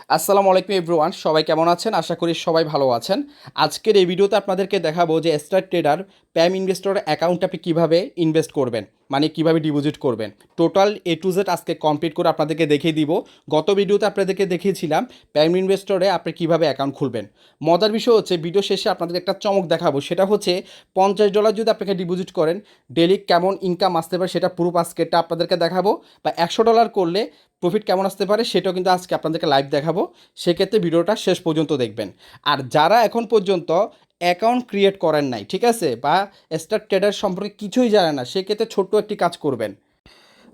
আসসালামু আলাইকুম এভরিওয়ান, সবাই কেমন আছেন? আশা করি সবাই ভালো আছেন। আজকের এই ভিডিওতে আপনাদেরকে দেখাবো যে স্টার ট্রেডার প্যাম ইনভেস্টর অ্যাকাউন্টে আপনি কীভাবে ইনভেস্ট করবেন, মানে কীভাবে ডিপোজিট করবেন। টোটাল এ টু জেড আজকে কমপ্লিট করে আপনাদেরকে দেখিয়ে দিব। গত ভিডিওতে আপনাদেরকে দেখিয়েছিলাম প্যাম ইনভেস্টরে আপনি কীভাবে অ্যাকাউন্ট খুলবেন। মজার বিষয় হচ্ছে ভিডিও শেষে আপনাদের একটা চমক দেখাবো, সেটা হচ্ছে $50 যদি আপনাকে ডিপোজিট করেন ডেলি কেমন ইনকাম আসতে পারে সেটা পুরো আজকেরটা আপনাদেরকে দেখাবো, বা $100 করলে প্রফিট কেমন আসতে পারে সেটাও কিন্তু আজকে আপনাদেরকে লাইভ দেখাবো। সেক্ষেত্রে ভিডিওটা শেষ পর্যন্ত দেখবেন। আর যারা এখন পর্যন্ত অ্যাকাউন্ট ক্রিয়েট করেন নাই, ঠিক আছে, বা স্টার ট্রেডার সম্পর্কে কিছুই জানেন না, সেক্ষেত্রে ছোট্ট একটি কাজ করবেন।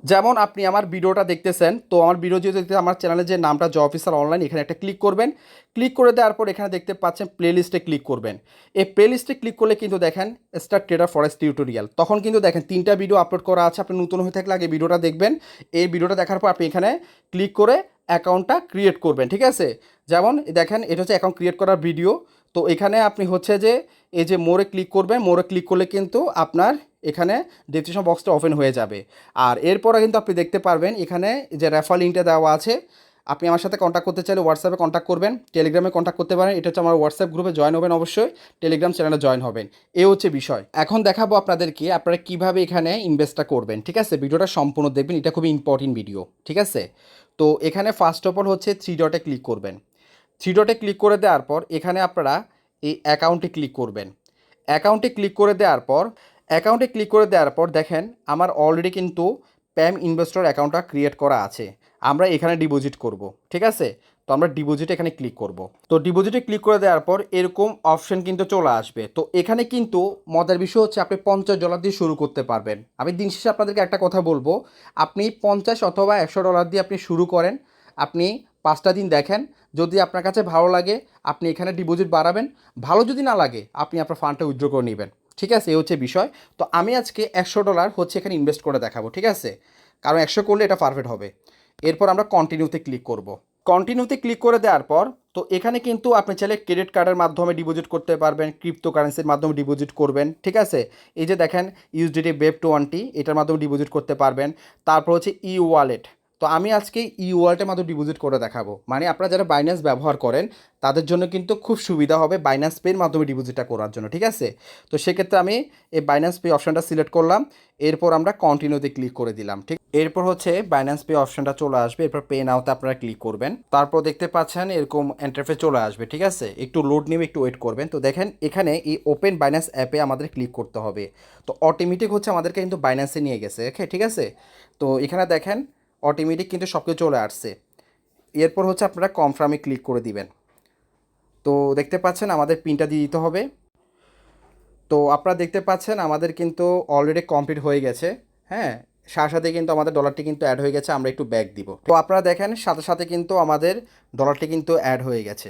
যেমন আপনি আমার ভিডিওটা দেখতেছেন, তো আমার ভিডিও যদি দেখতে আমার চ্যানেলের যে নামটা জব অফিসার অনলাইন, এখানে একটা ক্লিক করবেন। ক্লিক করে দেওয়ার পর এখানে দেখতে পাচ্ছেন প্লে লিস্টে ক্লিক করবেন। এই প্লে লিস্টে ক্লিক করলে কিন্তু দেখেন স্টার ট্রেডার ফরেক্স টিউটোরিয়াল, তখন কিন্তু দেখেন 3টা ভিডিও আপলোড করা আছে। আপনি নতুন হয়ে থাকলে আগে ভিডিওটা দেখবেন। এই ভিডিওটা দেখার পর আপনি এখানে ক্লিক করে অ্যাকাউন্টটা ক্রিয়েট করবেন, ঠিক আছে। যেমন দেখেন এটা হচ্ছে অ্যাকাউন্ট ক্রিয়েট করার ভিডিও। তো এখানে আপনি হচ্ছে যে এই যে মোড়ে ক্লিক করবেন, মোড়ে ক্লিক করলে কিন্তু আপনার এখানে ডেসক্রিপশন বক্সটা ওপেন হয়ে যাবে। আর এরপরে কিন্তু আপনি দেখতে পারবেন এখানে যে রেফার লিঙ্কটা দেওয়া আছে। আপনি আমার সাথে কন্ট্যাক্ট করতে চাইলে হোয়াটসঅ্যাপে কন্ট্যাক্ট করবেন, টেলিগ্রামে কন্ট্যাক্ট করতে পারেন। এটা হচ্ছে আমার হোয়াটসঅ্যাপ গ্রুপে জয়েন হবেন, অবশ্যই টেলিগ্রাম চ্যানেলে জয়েন হবেন। এই হচ্ছে বিষয়। এখন দেখাবো আপনাদেরকে আপনারা কীভাবে এখানে ইনভেস্টটা করবেন, ঠিক আছে। ভিডিওটা সম্পূর্ণ দেখবেন, এটা খুবই ইম্পর্টেন্ট ভিডিও, ঠিক আছে। তো এখানে ফার্স্ট অফ অল হচ্ছে 3 ডটে ক্লিক করবেন। 3 ডটে ক্লিক করে দেওয়ার পর এখানে আপনারা এই অ্যাকাউন্টে ক্লিক করবেন। অ্যাকাউন্টে ক্লিক করে দেওয়ার পর দেখেন আমার অলরেডি কিন্তু প্যাম ইনভেস্টর অ্যাকাউন্টটা ক্রিয়েট করা আছে। আমরা এখানে ডিপোজিট করব, ঠিক আছে। তো আমরা ডিপোজিটে এখানে ক্লিক করব। তো ডিপোজিটে ক্লিক করে দেওয়ার পর এরকম অপশন কিন্তু চলে আসবে। তো এখানে কিন্তু মজার বিষয় হচ্ছে আপনি $50 দিয়ে শুরু করতে পারবেন। আমি দিন শেষে আপনাদেরকে একটা কথা বলবো, আপনি 50 অথবা $100 দিয়ে আপনি শুরু করেন। আপনি 5টা দিন দেখেন, যদি আপনার কাছে ভালো লাগে আপনি এখানে ডিপোজিট বাড়াবেন। ভালো যদি না লাগে আপনি আপনার ফান্ডটা উইথড্র করে নেবেন, ঠিক আছে। এই হচ্ছে বিষয়। তো আমি আজকে $100 হচ্ছে এখানে ইনভেস্ট করে দেখাবো, ঠিক আছে, কারণ 100 করলে এটা পারফেক্ট হবে। এরপর আমরা কন্টিনিউতে ক্লিক করব। কন্টিনিউতে ক্লিক করে দেওয়ার পর তো এখানে কিন্তু আপনি চাইলে ক্রেডিট কার্ডের মাধ্যমে ডিপোজিট করতে পারবেন, ক্রিপ্টো কারেন্সির মাধ্যমে ডিপোজিট করবেন, ঠিক আছে। এই যে দেখেন ইউএসডিটি বেভ 20 এটার মাধ্যমে ডিপোজিট করতে পারবেন। তারপর হচ্ছে ই ওয়ালেট। তো আমি আজকে ই ওয়ালেটের মাধ্যমে ডিপোজিট করে দেখাবো, মানে আপনারা যারা বাইন্যান্স ব্যবহার করেন তাদের জন্য কিন্তু খুব সুবিধা হবে বাইন্যান্স পের মাধ্যমে ডিপোজিটটা করার জন্য, ঠিক আছে। তো সেক্ষেত্রে আমি এই বাইন্যান্স পে অপশানটা সিলেক্ট করলাম। এরপর আমরা কন্টিনিউতে ক্লিক করে দিলাম, ঠিক। এরপর হচ্ছে বাইন্যান্স পে অপশানটা চলে আসবে। এরপর পে নাওতে আপনারা ক্লিক করবেন। তারপর দেখতে পাচ্ছেন এরকম ইন্টারফেস চলে আসবে, ঠিক আছে। একটু লোড নিয়ে একটু ওয়েট করবেন। তো দেখেন এখানে এই ওপেন বাইন্যান্স অ্যাপে আমাদের ক্লিক করতে হবে। তো অটোমেটিক হচ্ছে আমাদেরকে কিন্তু বাইন্যান্সে নিয়ে গেছে, ঠিক আছে। তো এখানে দেখেন অটোমেটিক কিন্তু সব কিছু চলে আসছে। এরপর হচ্ছে আপনারা কনফার্মে ক্লিক করে দিবেন। তো দেখতে পাচ্ছেন আমাদের পিনটা দিয়ে দিতে হবে। তো আপনারা দেখতে পাচ্ছেন আমাদের কিন্তু অলরেডি কমপ্লিট হয়ে গেছে, হ্যাঁ। সাথে সাথে কিন্তু আমাদের ডলারটি কিন্তু অ্যাড হয়ে গেছে। আমরা একটু ব্যাক দিব। তো আপনারা দেখেন সাথে সাথে কিন্তু আমাদের ডলারটি কিন্তু অ্যাড হয়ে গেছে।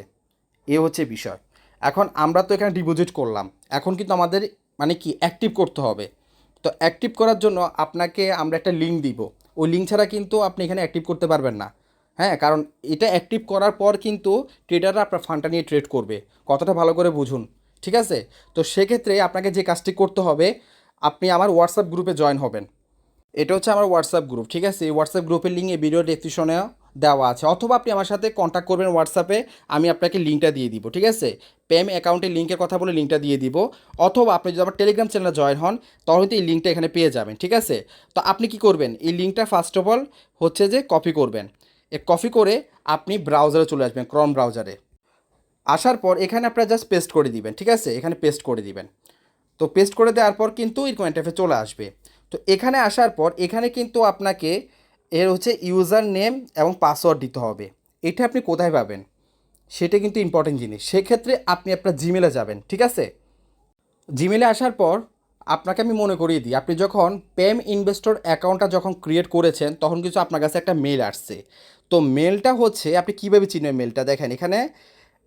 এ হচ্ছে বিষয়। এখন আমরা তো এখানে ডিপোজিট করলাম, এখন কিন্তু আমাদের মানে কি অ্যাক্টিভ করতে হবে। তো অ্যাক্টিভ করার জন্য আপনাকে আমরা একটা লিঙ্ক দিব। ওই লিঙ্ক ছাড়া কিন্তু আপনি এখানে অ্যাক্টিভ করতে পারবেন না, হ্যাঁ। কারণ এটা অ্যাক্টিভ করার পর কিন্তু ট্রেডাররা আপনার ফান্ডটা নিয়ে ট্রেড করবে। কতটা ভালো করে বুঝুন, ঠিক আছে। তো সেক্ষেত্রে আপনাকে যে কাজটি করতে হবে, আপনি আমার হোয়াটসঅ্যাপ গ্রুপে জয়েন হবেন। এটা হচ্ছে আমার হোয়াটসঅ্যাপ গ্রুপ, ঠিক আছে। এই হোয়াটসঅ্যাপ গ্রুপের লিঙ্ক এই ভিডিও ডেসক্রিপশনে দেওয়া আছে, অথবা আপনি আমার সাথে কন্ট্যাক্ট করবেন হোয়াটসঅ্যাপে, আমি আপনাকে লিঙ্কটা দিয়ে দিব, ঠিক আছে। পেম অ্যাকাউন্টের লিঙ্কের কথা বলে লিঙ্কটা দিয়ে দিব। অথবা আপনি যদি আমার টেলিগ্রাম চ্যানেলে জয়েন হন তাহলে কিন্তু এই লিঙ্কটা এখানে পেয়ে যাবেন, ঠিক আছে। তো আপনি কি করবেন, এই লিঙ্কটা ফার্স্ট অফ অল হচ্ছে যে কপি করবেন। কপি করে আপনি ব্রাউজারে চলে আসবেন, ক্রম ব্রাউজারে। আসার পর এখানে আপনারা জাস্ট পেস্ট করে দিবেন, ঠিক আছে। এখানে পেস্ট করে দিবেন। তো পেস্ট করে দেওয়ার পর কিন্তু এরকম ইন্টারফেস চলে আসবে। তো এখানে আসার পর এখানে কিন্তু আপনাকে এর হচ্ছে ইউজার নেম এবং পাসওয়ার্ড দিতে হবে। এটা আপনি কোথায় পাবেন সেটা কিন্তু ইম্পর্টেন্ট জিনিস। সেক্ষেত্রে আপনি আপনার জিমেলে যাবেন, ঠিক আছে। জিমেলে আসার পর আপনাকে আমি মনে করিয়ে দিই, আপনি যখন পেম ইনভেস্টর অ্যাকাউন্টটা যখন ক্রিয়েট করেছেন তখন কিছু আপনার কাছে একটা মেল আসছে। তো মেলটা হচ্ছে আপনি কীভাবে চিনবেন মেলটা, দেখেন এখানে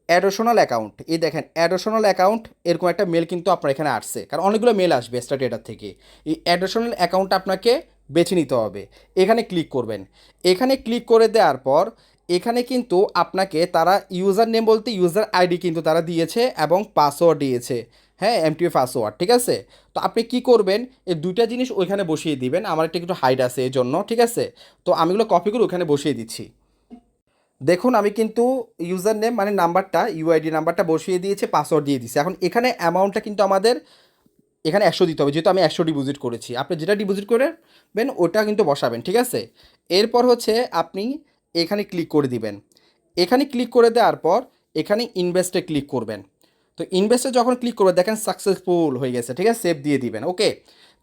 অ্যাডিশনাল অ্যাকাউন্ট, এই দেখেন অ্যাডিশনাল অ্যাকাউন্ট, এরকম একটা মেল কিন্তু আপনার এখানে আসছে। কারণ অনেকগুলো মেল আসবে স্টার ট্রেডার থেকে। এই অ্যাডিশনাল অ্যাকাউন্টটা আপনাকে বেছে নিতে হবে। এখানে ক্লিক করবেন। এখানে ক্লিক করে দেওয়ার পর এখানে কিন্তু আপনাকে তারা ইউজার নেম বলতে ইউজার আইডি কিন্তু তারা দিয়েছে এবং পাসওয়ার্ড দিয়েছে, হ্যাঁ, এমটিএ পাসওয়ার্ড, ঠিক আছে। তো আপনি কি করবেন, এই দুইটা জিনিস ওইখানে বসিয়ে দিবেন। আমার একটা একটু হাইড আছে এই জন্য, ঠিক আছে। তো আমি এগুলো কপি করে ওখানে বসিয়ে দিচ্ছি। দেখুন আমি কিন্তু ইউজার নেম মানে নাম্বারটা ইউআইডি নাম্বারটা বসিয়ে দিয়েছে, পাসওয়ার্ড দিয়ে দিয়েছি। এখন এখানে অ্যামাউন্টটা কিন্তু আমাদের এখানে 100 দিতে হবে, যেহেতু আমি 100 ডিপোজিট করেছি। আপনি যেটা ডিপোজিট করবেন ওটা কিন্তু বসাবেন, ঠিক আছে? এরপর হচ্ছে আপনি এখানে ক্লিক করে দিবেন। এখানে ক্লিক করে দেওয়ার পর এখানে ইনভেস্টে ক্লিক করবেন। তো ইনভেস্টে যখন ক্লিক করবেন দেখেন সাকসেসফুল হয়ে গেছে, ঠিক আছে? সেভ দিয়ে দিবেন, ওকে।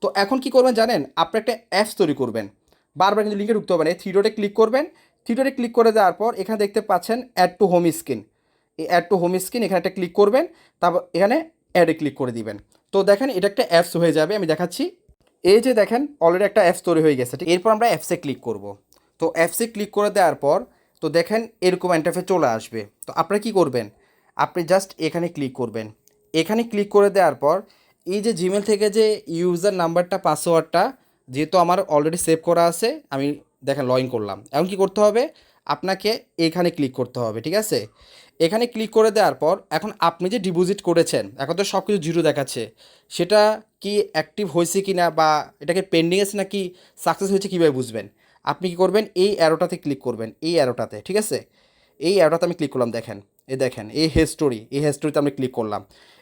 তো এখন কি করবেন জানেন, আপনি একটা অ্যাপস তৈরি করবেন। বারবার কিন্তু লিঙ্কে ঢুকতে হবে না, থ্রি ডটে ক্লিক করবেন। থ্রি ডটে ক্লিক করে দেওয়ার পর এখানে দেখতে পাচ্ছেন অ্যাড টু হোম স্ক্রিন। এই অ্যাড টু হোম স্ক্রিন এখানে একটা ক্লিক করবেন, তারপর এখানে অ্যাডে ক্লিক করে দিবেন। তো দেখেন এটা একটা অ্যাপস হয়ে যাবে, আমি দেখাচ্ছি। এই যে দেখেন অলরেডি একটা অ্যাপস তৈরি হয়ে গেছে, ঠিক? এরপর আমরা অ্যাপসে ক্লিক করব। তো অ্যাপসে ক্লিক করে দেওয়ার পর তো দেখেন এরকম ইন্টারফেস চলে আসবে। তো আপনারা কি করবেন, আপনি জাস্ট এখানে ক্লিক করবেন। এখানে ক্লিক করে দেওয়ার পর এই যে জিমেল থেকে যে ইউজার নাম্বারটা পাসওয়ার্ডটা যেহেতু আমার অলরেডি সেভ করা আছে, আমি দেখেন লগ ইন করলাম। এখন কী করতে হবে, আপনাকে এখানে ক্লিক করতে হবে, ঠিক আছে? এখানে ক্লিক করে দেওয়ার পর এখন আপনি যে ডিপোজিট করেছেন এখন তো সব কিছু জিরো দেখাচ্ছে, সেটা কি অ্যাক্টিভ হয়েছে কি না বা এটাকে পেন্ডিং আছে নাকি সাকসেস হয়েছে কীভাবে বুঝবেন? আপনি কী করবেন, এই অ্যারোটাতে ক্লিক করবেন, এই অ্যারোটাতে, ঠিক আছে? এই অ্যারোটাতে আমি ক্লিক করলাম, দেখেন দেখেন এই হিস্টোরি, এই হিস্টোরিতে আমি ক্লিক করলাম।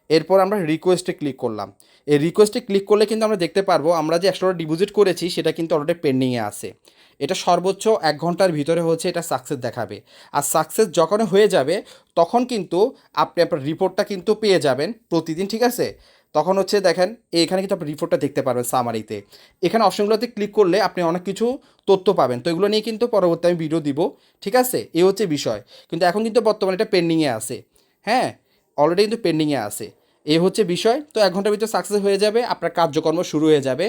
এরপর আমরা রিকোয়েস্টে ক্লিক করলাম। এই রিকোয়েস্টে ক্লিক করলে কিন্তু আমরা দেখতে পারবো আমরা যে 100 টাকা ডিপোজিট করেছি সেটা কিন্তু অলরেডি পেন্ডিংয়ে আছে। এটা সর্বোচ্চ 1 ঘন্টার ভিতরে হচ্ছে এটা সাকসেস দেখাবে। আর সাকসেস যখন হয়ে যাবে তখন কিন্তু আপনি আপনার রিপোর্টটা কিন্তু পেয়ে যাবেন প্রতিদিন, ঠিক আছে? তখন হচ্ছে দেখেন এখানে কিন্তু আপনি রিপোর্টটা দেখতে পারবেন সামারিতে। এখানে অপশনগুলোতে ক্লিক করলে আপনি অনেক কিছু তথ্য পাবেন। তো এগুলো নিয়ে কিন্তু পরবর্তী আমি ভিডিও দিব, ঠিক আছে? এই হচ্ছে বিষয়। কিন্তু এখন কিন্তু বর্তমানে এটা পেন্ডিংয়ে আছে, হ্যাঁ, অলরেডি কিন্তু পেন্ডিংয়ে আছে। এই হচ্ছে বিষয়। তো 1 ঘন্টার ভিতরে সাকসেস হয়ে যাবে, আপনার কার্যকর্ম শুরু হয়ে যাবে।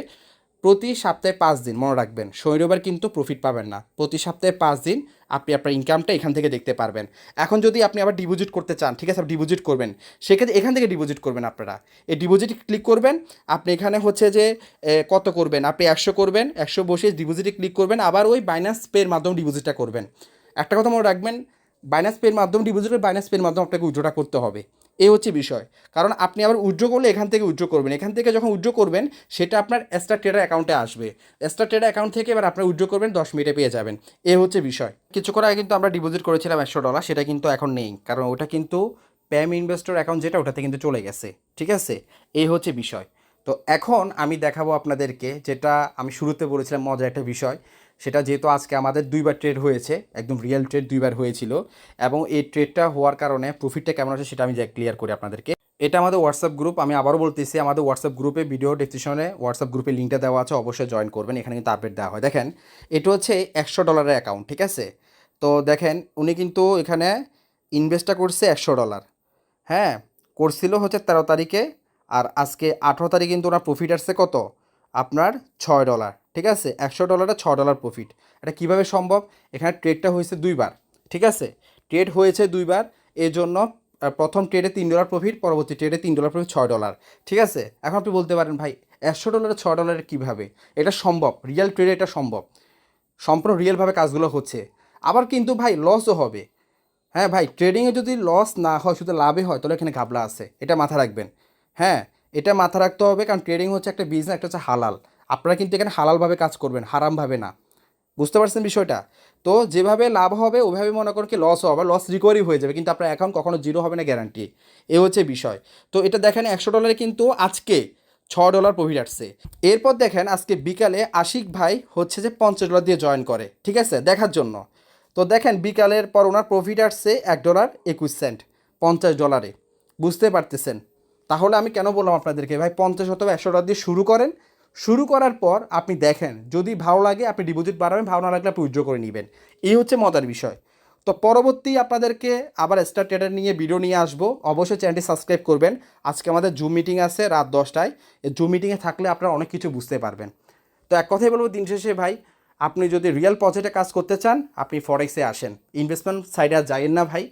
প্রতি সপ্তাহে 5 দিন মনে রাখবেন, শনি রবিবার কিন্তু প্রফিট পাবেন না। প্রতি সপ্তাহে 5 দিন আপনি আপনার ইনকামটা এখান থেকে দেখতে পারবেন। এখন যদি আপনি আবার ডিপোজিট করতে চান, ঠিক আছে, আপনি ডিপোজিট করবেন, সেক্ষেত্রে এখান থেকে ডিপোজিট করবেন আপনারা। এই ডিপোজিটে ক্লিক করবেন, আপনি এখানে হচ্ছে যে কত করবেন, আপনি 100 করবেন, 100 বসে ডিপোজিটে ক্লিক করবেন, আবার ওই বাইন্যান্স পের মাধ্যমে ডিপোজিটটা করবেন। একটা কথা মনে রাখবেন, বাইন্যান্স পের মাধ্যমে ডিপোজিট করে বাইন্যান্স পের মাধ্যমে আপনাকে উইথড্রটা করতে হবে। এই হচ্ছে বিষয়। কারণ আপনি আবার উইথড্র করলে এখান থেকে উইথড্র করবেন, এখান থেকে যখন উইথড্র করবেন সেটা আপনার স্টার ট্রেডার অ্যাকাউন্টে আসবে। স্টার ট্রেডার অ্যাকাউন্ট থেকে এবার আপনার উইথড্র করবেন, 10 মিনিটে পেয়ে যাবেন। এই হচ্ছে বিষয়। কিছুক্ষণ আগে কিন্তু আমরা ডিপোজিট করেছিলাম 100 ডলার, সেটা কিন্তু এখন নেই, কারণ ওটা কিন্তু প্যাম ইনভেস্টর অ্যাকাউন্ট যেটা ওটাতে কিন্তু চলে গেছে, ঠিক আছে? এই হচ্ছে বিষয়। তো এখন আমি দেখাবো আপনাদেরকে যেটা আমি শুরুতে বলেছিলাম মজার একটা বিষয়, সেটা যেহেতু আজকে আমাদের 2বার ট্রেড হয়েছে, একদম রিয়েল ট্রেড 2বার হয়েছিল, এবং এই ট্রেডটা হওয়ার কারণে প্রফিটটা কেমন আছে সেটা আমি ক্লিয়ার করি আপনাদেরকে। এটা আমাদের হোয়াটসঅ্যাপ গ্রুপ, আমি আবারও বলতেছি আমাদের হোয়াটসঅ্যাপ গ্রুপে ভিডিও ডেসক্রিপশনে হোয়াটসঅ্যাপ গ্রুপে লিঙ্কটা দেওয়া আছে, অবশ্যই জয়েন করবেন। এখানে কিন্তু আপডেট দেওয়া হয়। দেখেন এটা হচ্ছে 100 ডলারের অ্যাকাউন্ট, ঠিক আছে? তো দেখেন উনি কিন্তু এখানে ইনভেস্টটা করছে 100 ডলার, হ্যাঁ, করছিল হচ্ছে 13 তারিখে। আর আজকে 18 তারিখে কিন্তু ওনার প্রফিট আসছে কত, আপনার 6 ডলার, ঠিক আছে? 100 ডলারে 6 ডলার প্রফিট। এটা কীভাবে সম্ভব, এখানে ট্রেডটা হয়েছে 2বার, ঠিক আছে? ট্রেড হয়েছে 2বার, এই জন্য প্রথম ট্রেডে 3 ডলার প্রফিট, পরবর্তী ট্রেডে 3 ডলার প্রফিট, 6 ডলার, ঠিক আছে? এখন আপনি বলতে পারেন ভাই 100 ডলারে 6 ডলারে কীভাবে, এটা সম্ভব, রিয়েল ট্রেডে এটা সম্ভব, সম্পূর্ণ রিয়েলভাবে কাজগুলো হচ্ছে। আবার কিন্তু ভাই লসও হবে, হ্যাঁ ভাই, ট্রেডিংয়ে যদি লস না হয় শুধু লাভে হয় তাহলে এখানে ঘাবলা আছে, এটা মাথা রাখবেন। হ্যাঁ, এটা মাথা রাখতে হবে, কারণ ট্রেডিং হচ্ছে একটা বিজনেস, একটা হচ্ছে হালাল। আপনারা কিন্তু এখানে হালালভাবে কাজ করবেন, হারামভাবে না। বুঝতে পারছেন বিষয়টা? তো যেভাবে লাভ হবে ওইভাবে মনে করেন কি লস হবে, লস রিকভারি হয়ে যাবে, কিন্তু আপনার অ্যাকাউন্ট কখনো জিরো হবে না, গ্যারান্টি। এ হচ্ছে বিষয়। তো এটা দেখেন 100 ডলারে কিন্তু আজকে 6 ডলার প্রফিট আসছে। এরপর দেখেন আজকে বিকালে আশিক ভাই হচ্ছে যে 50 ডলার দিয়ে জয়েন করে, ঠিক আছে, দেখার জন্য। তো দেখেন বিকালের পর ওনার প্রফিট আসছে $1.21, 50 ডলারে। বুঝতে পারতেছেন? তাহলে আমি কেন বললাম আপনাদেরকে ভাই 50 অথবা 100 ডলার দিয়ে শুরু করেন। শুরু করার পর আপনি দেখেন যদি ভালো লাগে আপনি ডিপোজিট বাড়াবেন, ভালো না লাগলে আপনি উইথড্র করে নেবেন। এই হচ্ছে মজার বিষয়। তো পরবর্তী আপনাদেরকে আবার স্টার ট্রেডার নিয়ে ভিডিও নিয়ে আসবো, অবশ্যই চ্যানেলটি সাবস্ক্রাইব করবেন। আজকে আমাদের জুম মিটিং আছে রাত 10টায়, এই জুম মিটিংয়ে থাকলে আপনারা অনেক কিছু বুঝতে পারবেন। তো এক কথাই বলবো দিন শেষে ভাই, আপনি যদি রিয়েল প্রজেক্টে কাজ করতে চান আপনি ফরেক্সে আসেন, ইনভেস্টমেন্ট সাইডে আর যাইয়েন না ভাই,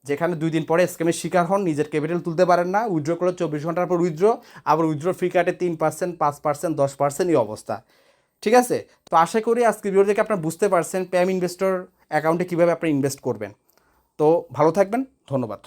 যেখানে 2 দিন পরে স্ক্যামের শিকার হন, নিজের ক্যাপিটাল তুলতে পারেন না, উইথড্র করলে 24 ঘন্টার পর উইথড্র, আবার উইথড্র ফ্রি কাটে 3%, 5%, 10%, এই অবস্থা, ঠিক আছে? তো আশা করি আজকে ভিডিও থেকে আপনারা বুঝতে পারছেন প্যাম ইনভেস্টর অ্যাকাউন্টে কীভাবে আপনি ইনভেস্ট করবেন। তো ভালো থাকবেন, ধন্যবাদ।